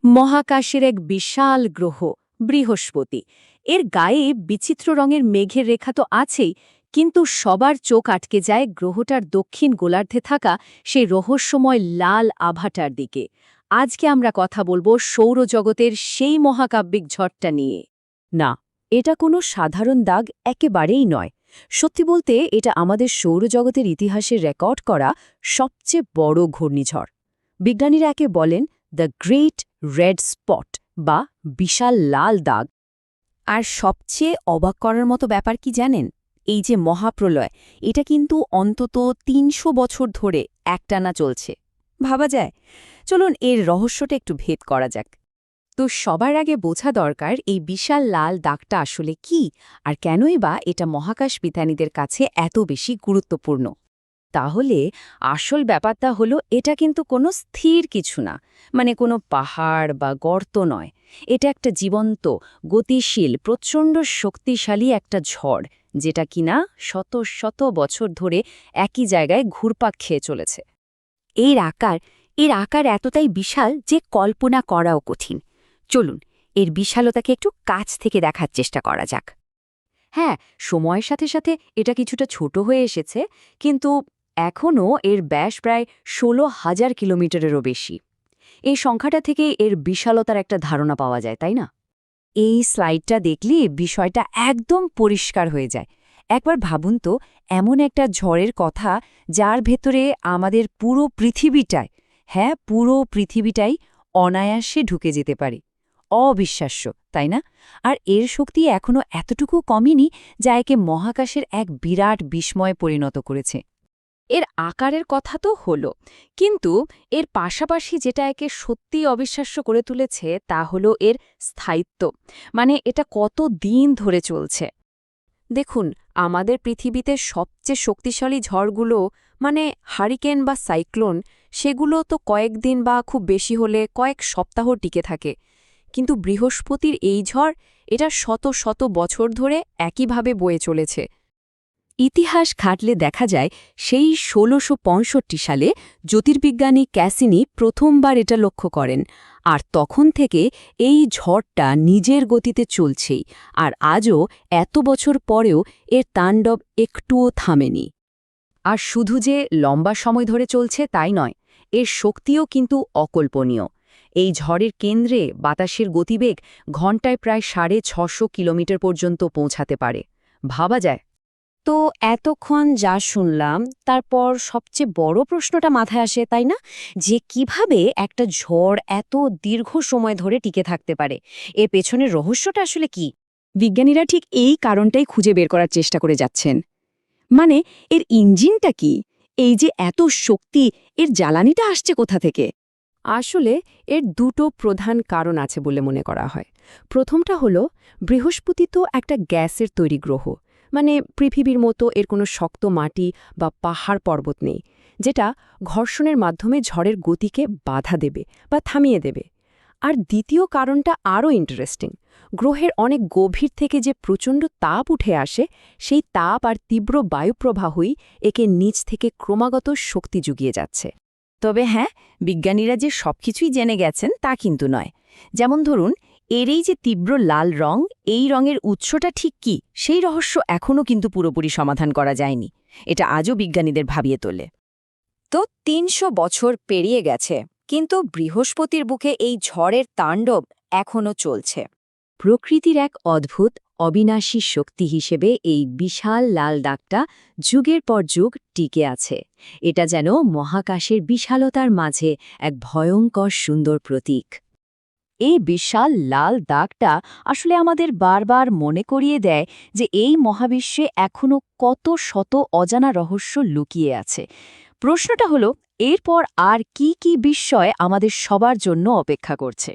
মহাকাশের এক বিশাল গ্রহ বৃহস্পতি। এর গায়ে বিচিত্র রঙের মেঘের রেখা তো আছেই, কিন্তু সবার চোখ আটকে যায় গ্রহটার দক্ষিণ গোলার্ধে থাকা সেই রহস্যময় লাল আভাটার দিকে। আজকে আমরা কথা বলবো সৌরজগতের সেই মহাকাব্যিক ঝড়টা নিয়ে। না, এটা কোনো সাধারণ দাগ একেবারেই নয়। সত্যি বলতে এটা আমাদের সৌরজগতের ইতিহাসে রেকর্ড করা সবচেয়ে বড় ঘূর্ণিঝড়। বিজ্ঞানীরা একে বলেন দ্য গ্রেট রেড স্পট বা বিশাল লাল দাগ। আর সবচেয়ে অবাক করার মতো ব্যাপার কি জানেন? এই যে মহাপ্রলয়, এটা কিন্তু অন্তত ৩০০ বছর ধরে একটানা চলছে। ভাবা যায়? চলুন এর রহস্যটা একটু ভেদ করা যাক। তো সবার আগে বোঝা দরকার এই বিশাল লাল দাগটা আসলে কি, আর কেনই বা এটা মহাকাশ বিজ্ঞানীদের কাছে এত বেশি গুরুত্বপূর্ণ। তাহলে আসল ব্যাপারটা হলো এটা কিন্তু কোনো স্থির কিছু না, মানে কোনো পাহাড় বা গর্ত নয়। এটা একটা জীবন্ত, গতিশীল, প্রচণ্ড শক্তিশালী একটা ঝড়, যেটা কিনা শত শত বছর ধরে একই জায়গায় ঘুরপাক খেয়ে চলেছে। এর আকার এতটাই বিশাল যে কল্পনা করাও কঠিন। চলুন এর বিশালতাকে একটু কাছ থেকে দেখার চেষ্টা করা যাক। হ্যাঁ, সময়ের সাথে সাথে এটা কিছুটা ছোট হয়ে এসেছে, কিন্তু এখনও এর ব্যাস প্রায় ১৬,০০০ কিলোমিটারেরও বেশি। এই সংখ্যাটা থেকে এর বিশালতার একটা ধারণা পাওয়া যায়, তাই না? এই স্লাইডটা দেখলে বিষয়টা একদম পরিষ্কার হয়ে যায়। একবার ভাবুন তো, এমন একটা ঝড়ের কথা যার ভেতরে আমাদের পুরো পৃথিবীটাই অনায়াসে ঢুকে যেতে পারে। অবিশ্বাস্য, তাই না? আর এর শক্তি এখনও এতটুকু কমেনি যা একে মহাকাশের এক বিরাট বিস্ময়ে পরিণত করেছে। এর আকারের কথা তো হলো, কিন্তু এর পাশাপাশি যেটা একে সত্যিই অবিশ্বাস্য করে তুলেছে তা হলো এর স্থায়িত্ব। মানে এটা কত দিন ধরে চলছে। দেখুন, আমাদের পৃথিবীতে সবচেয়ে শক্তিশালী ঝড়গুলো, মানে হারিকেন বা সাইক্লোন, সেগুলো তো কয়েকদিন বা খুব বেশি হলে কয়েক সপ্তাহ টিকে থাকে। কিন্তু বৃহস্পতির এই ঝড়, এটা শত শত বছর ধরে একইভাবে বয়ে চলেছে। ইতিহাস ঘাটলে দেখা যায় সেই ১৬৬৫ সালে জ্যোতির্বিজ্ঞানী ক্যাসিনি প্রথমবার এটা লক্ষ্য করেন, আর তখন থেকে এই ঝড়টা নিজের গতিতে চলছেই, আর আজও এত বছর পরেও এর তাণ্ডব একটুও থামেনি। আর শুধু যে লম্বা সময় ধরে চলছে তাই নয়, এর শক্তিও কিন্তু অকল্পনীয়। এই ঝড়ের কেন্দ্রে বাতাসের গতিবেগ ঘণ্টায় প্রায় ৬৫০ কিলোমিটার পর্যন্ত পৌঁছাতে পারে। ভাবা যায়? তো এতক্ষণ যা শুনলাম, তারপর সবচেয়ে বড় প্রশ্নটা মাথায় আসে, তাই না? যে কিভাবে একটা ঝড় এত দীর্ঘ সময় ধরে টিকে থাকতে পারে? এর পেছনের রহস্যটা আসলে কি? বিজ্ঞানীরা ঠিক এই কারণটাই খুঁজে বের করার চেষ্টা করে যাচ্ছেন। মানে এর ইঞ্জিনটা কি? এই যে এত শক্তি, এর জ্বালানিটা আসছে কোথা থেকে? আসলে এর দুটো প্রধান কারণ আছে বলে মনে করা হয়। প্রথমটা হলো, বৃহস্পতি তো একটা গ্যাসের তৈরি গ্রহ। মানে পৃথিবীর মতো এর কোনো শক্ত মাটি বা পাহাড় পর্বত নেই, যেটা ঘর্ষণের মাধ্যমে ঝড়ের গতিকে বাধা দেবে বা থামিয়ে দেবে। আর দ্বিতীয় কারণটা আরও ইন্টারেস্টিং। গ্রহের অনেক গভীর থেকে যে প্রচণ্ড তাপ উঠে আসে, সেই তাপ আর তীব্র বায়ুপ্রবাহই একে নিচ থেকে ক্রমাগত শক্তি জুগিয়ে যাচ্ছে। তবে হ্যাঁ, বিজ্ঞানীরা যে সবকিছুই জেনে গেছেন তা কিন্তু নয়। যেমন ধরুন, এর এই যে তীব্র লাল রং, এই রঙের উৎসটা ঠিক কি, সেই রহস্য এখনও কিন্তু পুরোপুরি সমাধান করা যায়নি। এটা আজও বিজ্ঞানীদের ভাবিয়ে তোলে। তো ৩০০ বছর পেরিয়ে গেছে, কিন্তু বৃহস্পতির বুকে এই ঝড়ের তাণ্ডব এখনও চলছে। প্রকৃতির এক অদ্ভুত, অবিনাশী শক্তি হিসেবে এই বিশাল লাল দাগটা যুগের পর যুগ টিকে আছে। এটা যেন মহাকাশের বিশালতার মাঝে এক ভয়ঙ্কর সুন্দর প্রতীক। এই বিশাল লাল দাগটা আসলে আমাদের বারবার মনে করিয়ে দেয় যে এই মহাবিশ্বে এখনও কত শত অজানা রহস্য লুকিয়ে আছে। প্রশ্নটা হলো, এরপর আর কি কি বিস্ময় আমাদের সবার জন্য অপেক্ষা করছে।